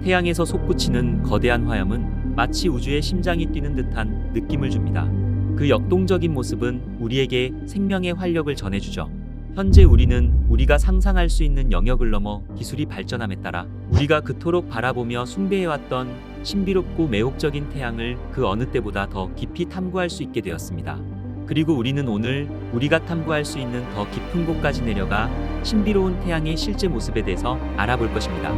태양에서 솟구치는 거대한 화염은 마치 우주의 심장이 뛰는 듯한 느낌을 줍니다. 그 역동적인 모습은 우리에게 생명의 활력을 전해주죠. 현재 우리는 우리가 상상할 수 있는 영역을 넘어 기술이 발전함에 따라 우리가 그토록 바라보며 숭배해왔던 신비롭고 매혹적인 태양을 그 어느 때보다 더 깊이 탐구할 수 있게 되었습니다. 그리고 우리는 오늘 우리가 탐구할 수 있는 더 깊은 곳까지 내려가 신비로운 태양의 실제 모습에 대해서 알아볼 것입니다.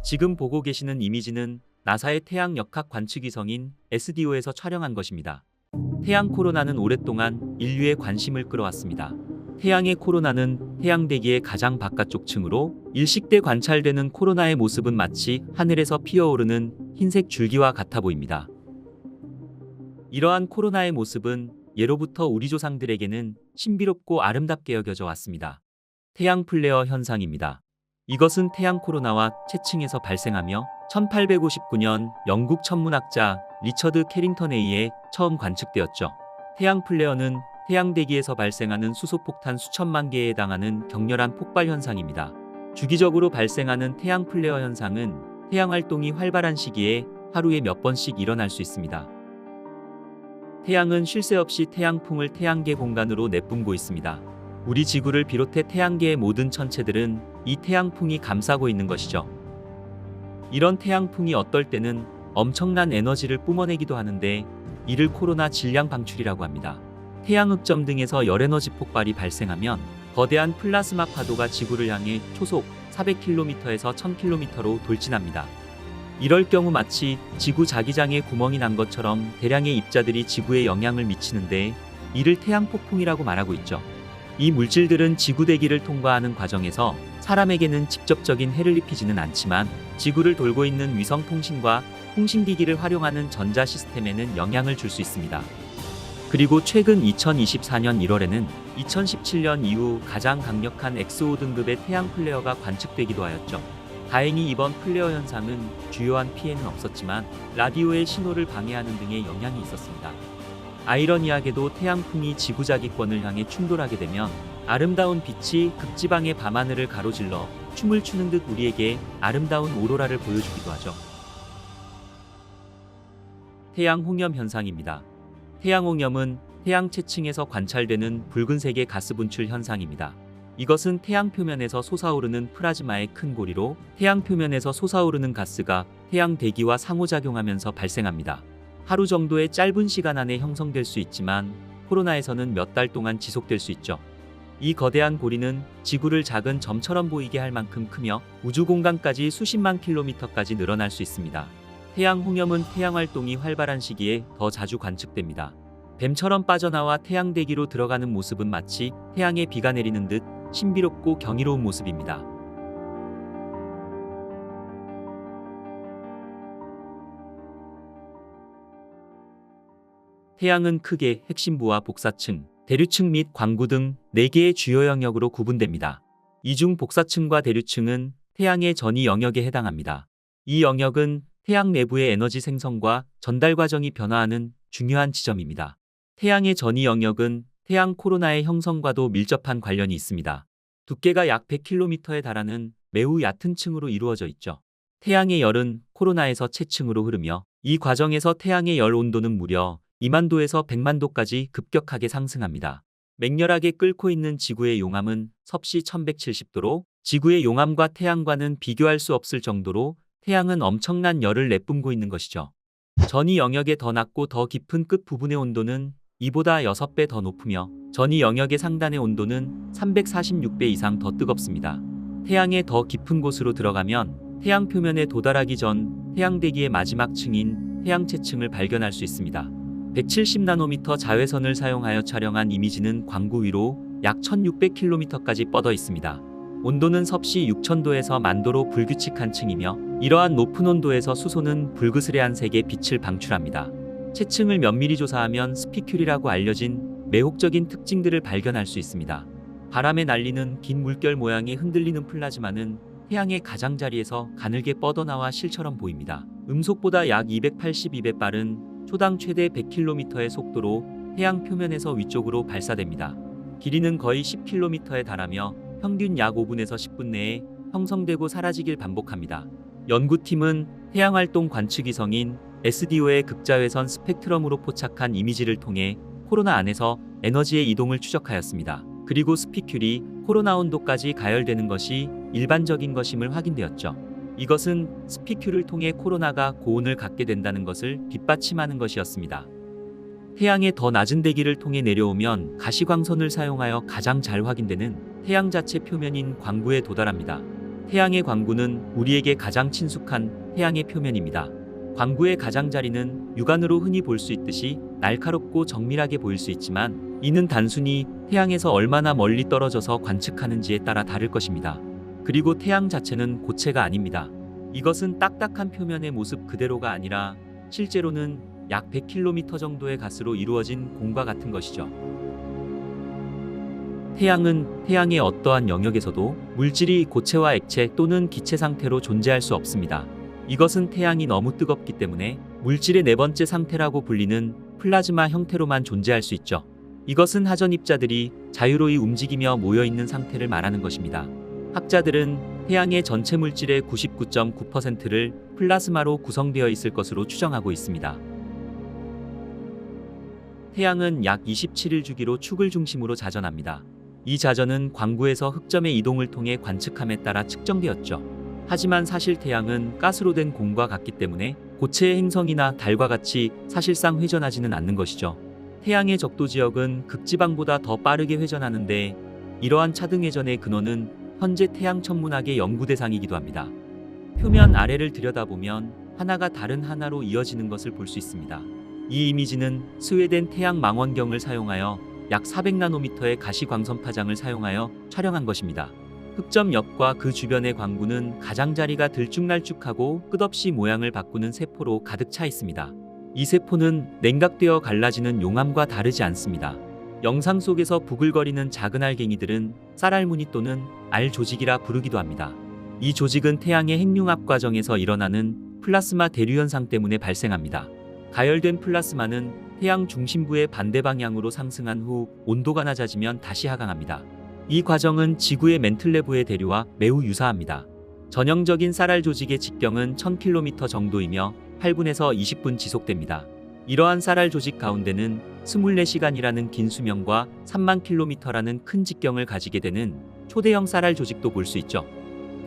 지금 보고 계시는 이미지는 나사의 태양 역학 관측위성인 SDO에서 촬영한 것입니다. 태양 코로나는 오랫동안 인류의 관심을 끌어왔습니다. 태양의 코로나는 태양 대기의 가장 바깥쪽 층으로 일식돼 관찰되는 코로나의 모습은 마치 하늘에서 피어오르는 흰색 줄기와 같아 보입니다. 이러한 코로나의 모습은 예로부터 우리 조상들에게는 신비롭고 아름답게 여겨져 왔습니다. 태양 플레어 현상입니다. 이것은 태양 코로나와 채층에서 발생하며 1859년 영국 천문학자 리처드 캐링턴에 의해 처음 관측되었죠. 태양 플레어는 태양 대기에서 발생하는 수소폭탄 수천만 개에 해당하는 격렬한 폭발 현상입니다. 주기적으로 발생하는 태양 플레어 현상은 태양 활동이 활발한 시기에 하루에 몇 번씩 일어날 수 있습니다. 태양은 쉴 새 없이 태양풍을 태양계 공간으로 내뿜고 있습니다. 우리 지구를 비롯해 태양계의 모든 천체들은 이 태양풍이 감싸고 있는 것이죠. 이런 태양풍이 어떨 때는 엄청난 에너지를 뿜어내기도 하는데 이를 코로나 질량 방출이라고 합니다. 태양 흑점 등에서 열에너지 폭발이 발생하면 거대한 플라스마 파도가 지구를 향해 초속 400km에서 1000km로 돌진합니다. 이럴 경우 마치 지구 자기장에 구멍이 난 것처럼 대량의 입자들이 지구에 영향을 미치는데 이를 태양폭풍이라고 말하고 있죠. 이 물질들은 지구 대기를 통과하는 과정에서 사람에게는 직접적인 해를 입히지는 않지만 지구를 돌고 있는 위성 통신과 통신기기를 활용하는 전자 시스템에는 영향을 줄 수 있습니다. 그리고 최근 2024년 1월에는 2017년 이후 가장 강력한 XO 등급의 태양 플레어가 관측되기도 하였죠. 다행히 이번 플레어 현상은 주요한 피해는 없었지만 라디오의 신호를 방해하는 등의 영향이 있었습니다. 아이러니하게도 태양풍이 지구자기권을 향해 충돌하게 되면 아름다운 빛이 극지방의 밤하늘을 가로질러 춤을 추는 듯 우리에게 아름다운 오로라를 보여주기도 하죠. 태양 홍염 현상입니다. 태양 홍염은 태양 채층에서 관찰되는 붉은색의 가스 분출 현상입니다. 이것은 태양 표면에서 솟아오르는 플라즈마의 큰 고리로 태양 표면에서 솟아오르는 가스가 태양 대기와 상호작용하면서 발생합니다. 하루 정도의 짧은 시간 안에 형성될 수 있지만 코로나에서는 몇 달 동안 지속될 수 있죠. 이 거대한 고리는 지구를 작은 점처럼 보이게 할 만큼 크며 우주 공간까지 수십만 킬로미터까지 늘어날 수 있습니다. 태양 홍염은 태양 활동이 활발한 시기에 더 자주 관측됩니다. 뱀처럼 빠져나와 태양 대기로 들어가는 모습은 마치 태양에 비가 내리는 듯 신비롭고 경이로운 모습입니다. 태양은 크게 핵심부와 복사층, 대류층 및 광구 등 4개의 주요 영역으로 구분됩니다. 이 중 복사층과 대류층은 태양의 전이 영역에 해당합니다. 이 영역은 태양 내부의 에너지 생성과 전달 과정이 변화하는 중요한 지점입니다. 태양의 전이 영역은 태양 코로나의 형성과도 밀접한 관련이 있습니다. 두께가 약 100km에 달하는 매우 얕은 층으로 이루어져 있죠. 태양의 열은 코로나에서 채층으로 흐르며 이 과정에서 태양의 열 온도는 무려 2만 도에서 100만 도까지 급격하게 상승합니다. 맹렬하게 끓고 있는 지구의 용암은 섭씨 1170도로 지구의 용암과 태양과는 비교할 수 없을 정도로 태양은 엄청난 열을 내뿜고 있는 것이죠. 전이 영역의 더 낮고 더 깊은 끝 부분의 온도는 이보다 6배 더 높으며 전이 영역의 상단의 온도는 346배 이상 더 뜨겁습니다. 태양의 더 깊은 곳으로 들어가면 태양 표면에 도달하기 전 태양 대기의 마지막 층인 태양채층을 발견할 수 있습니다. 170나노미터 자외선을 사용하여 촬영한 이미지는 광구 위로 약 1600km까지 뻗어 있습니다. 온도는 섭씨 6000도에서 만도로 불규칙한 층이며 이러한 높은 온도에서 수소는 불그스레한 색의 빛을 방출합니다. 채층을 면밀히 조사하면 스피큘이라고 알려진 매혹적인 특징들을 발견할 수 있습니다. 바람에 날리는 긴 물결 모양의 흔들리는 플라즈마는 태양의 가장자리에서 가늘게 뻗어나와 실처럼 보입니다. 음속보다 약 282배 빠른 초당 최대 100km의 속도로 태양 표면에서 위쪽으로 발사됩니다. 길이는 거의 10km에 달하며 평균 약 5분에서 10분 내에 형성되고 사라지길 반복합니다. 연구팀은 태양활동 관측위성인 SDO의 극자외선 스펙트럼으로 포착한 이미지를 통해 코로나 안에서 에너지의 이동을 추적하였습니다. 그리고 스피큘이 코로나 온도까지 가열되는 것이 일반적인 것임을 확인되었죠. 이것은 스피큘을 통해 코로나가 고온을 갖게 된다는 것을 뒷받침하는 것이었습니다. 태양의 더 낮은 대기를 통해 내려오면 가시광선을 사용하여 가장 잘 확인되는 태양 자체 표면인 광구에 도달합니다. 태양의 광구는 우리에게 가장 친숙한 태양의 표면입니다. 광구의 가장자리는 육안으로 흔히 볼 수 있듯이 날카롭고 정밀하게 보일 수 있지만 이는 단순히 태양에서 얼마나 멀리 떨어져서 관측하는지에 따라 다를 것입니다. 그리고 태양 자체는 고체가 아닙니다. 이것은 딱딱한 표면의 모습 그대로가 아니라 실제로는 약 100km 정도의 가스로 이루어진 공과 같은 것이죠. 태양은 태양의 어떠한 영역에서도 물질이 고체와 액체 또는 기체 상태로 존재할 수 없습니다. 이것은 태양이 너무 뜨겁기 때문에 물질의 네 번째 상태라고 불리는 플라즈마 형태로만 존재할 수 있죠. 이것은 하전입자들이 자유로이 움직이며 모여있는 상태를 말하는 것입니다. 학자들은 태양의 전체 물질의 99.9%를 플라즈마로 구성되어 있을 것으로 추정하고 있습니다. 태양은 약 27일 주기로 축을 중심으로 자전합니다. 이 자전은 광구에서 흑점의 이동을 통해 관측함에 따라 측정되었죠. 하지만 사실 태양은 가스로 된 공과 같기 때문에 고체의 행성이나 달과 같이 사실상 회전하지는 않는 것이죠. 태양의 적도 지역은 극지방보다 더 빠르게 회전하는데 이러한 차등 회전의 근원은 현재 태양 천문학의 연구 대상이기도 합니다. 표면 아래를 들여다보면 하나가 다른 하나로 이어지는 것을 볼 수 있습니다. 이 이미지는 스웨덴 태양 망원경을 사용하여 약 400나노미터의 가시광선 파장을 사용하여 촬영한 것입니다. 흑점 옆과 그 주변의 광구는 가장자리가 들쭉날쭉하고 끝없이 모양을 바꾸는 세포로 가득 차 있습니다. 이 세포는 냉각되어 갈라지는 용암과 다르지 않습니다. 영상 속에서 부글거리는 작은 알갱이들은 쌀알무늬 또는 알 조직이라 부르기도 합니다. 이 조직은 태양의 핵융합 과정에서 일어나는 플라스마 대류 현상 때문에 발생합니다. 가열된 플라스마는 태양 중심부의 반대 방향으로 상승한 후 온도가 낮아지면 다시 하강합니다. 이 과정은 지구의 멘틀레브의 대류와 매우 유사합니다. 전형적인 쌀알 조직의 직경은 1000km 정도이며 8분에서 20분 지속됩니다. 이러한 쌀알 조직 가운데는 24시간이라는 긴 수명과 3만 km라는 큰 직경을 가지게 되는 초대형 쌀알 조직도 볼 수 있죠.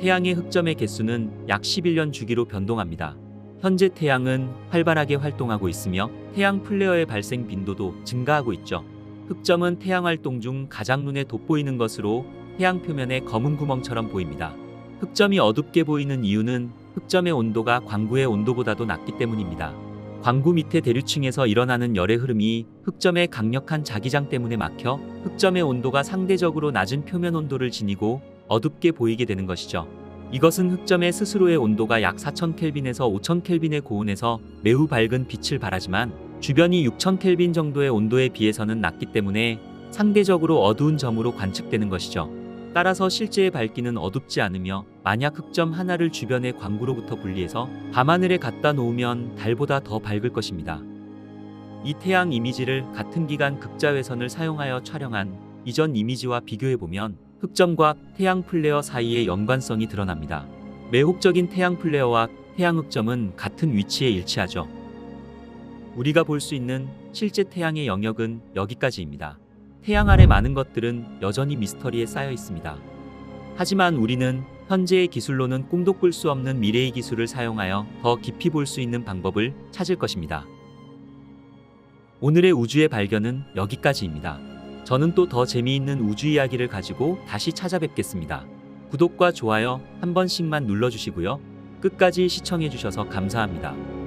태양의 흑점의 개수는 약 11년 주기로 변동합니다. 현재 태양은 활발하게 활동하고 있으며 태양 플레어의 발생 빈도도 증가하고 있죠. 흑점은 태양 활동 중 가장 눈에 돋보이는 것으로 태양 표면의 검은 구멍처럼 보입니다. 흑점이 어둡게 보이는 이유는 흑점의 온도가 광구의 온도보다도 낮기 때문입니다. 광구 밑의 대류층에서 일어나는 열의 흐름이 흑점의 강력한 자기장 때문에 막혀 흑점의 온도가 상대적으로 낮은 표면 온도를 지니고 어둡게 보이게 되는 것이죠. 이것은 흑점의 스스로의 온도가 약 4000켈빈에서 5000켈빈의 고온에서 매우 밝은 빛을 발하지만 주변이 6000켈빈 정도의 온도에 비해서는 낮기 때문에 상대적으로 어두운 점으로 관측되는 것이죠. 따라서 실제의 밝기는 어둡지 않으며 만약 흑점 하나를 주변의 광구로부터 분리해서 밤하늘에 갖다 놓으면 달보다 더 밝을 것입니다. 이 태양 이미지를 같은 기간 극자외선을 사용하여 촬영한 이전 이미지와 비교해보면 흑점과 태양 플레어 사이의 연관성이 드러납니다. 매혹적인 태양 플레어와 태양 흑점은 같은 위치에 일치하죠. 우리가 볼 수 있는 실제 태양의 영역은 여기까지입니다. 태양 아래 많은 것들은 여전히 미스터리에 쌓여 있습니다. 하지만 우리는 현재의 기술로는 꿈도 꿀 수 없는 미래의 기술을 사용하여 더 깊이 볼 수 있는 방법을 찾을 것입니다. 오늘의 우주의 발견은 여기까지입니다. 저는 또 더 재미있는 우주 이야기를 가지고 다시 찾아뵙겠습니다. 구독과 좋아요 한 번씩만 눌러주시고요. 끝까지 시청해주셔서 감사합니다.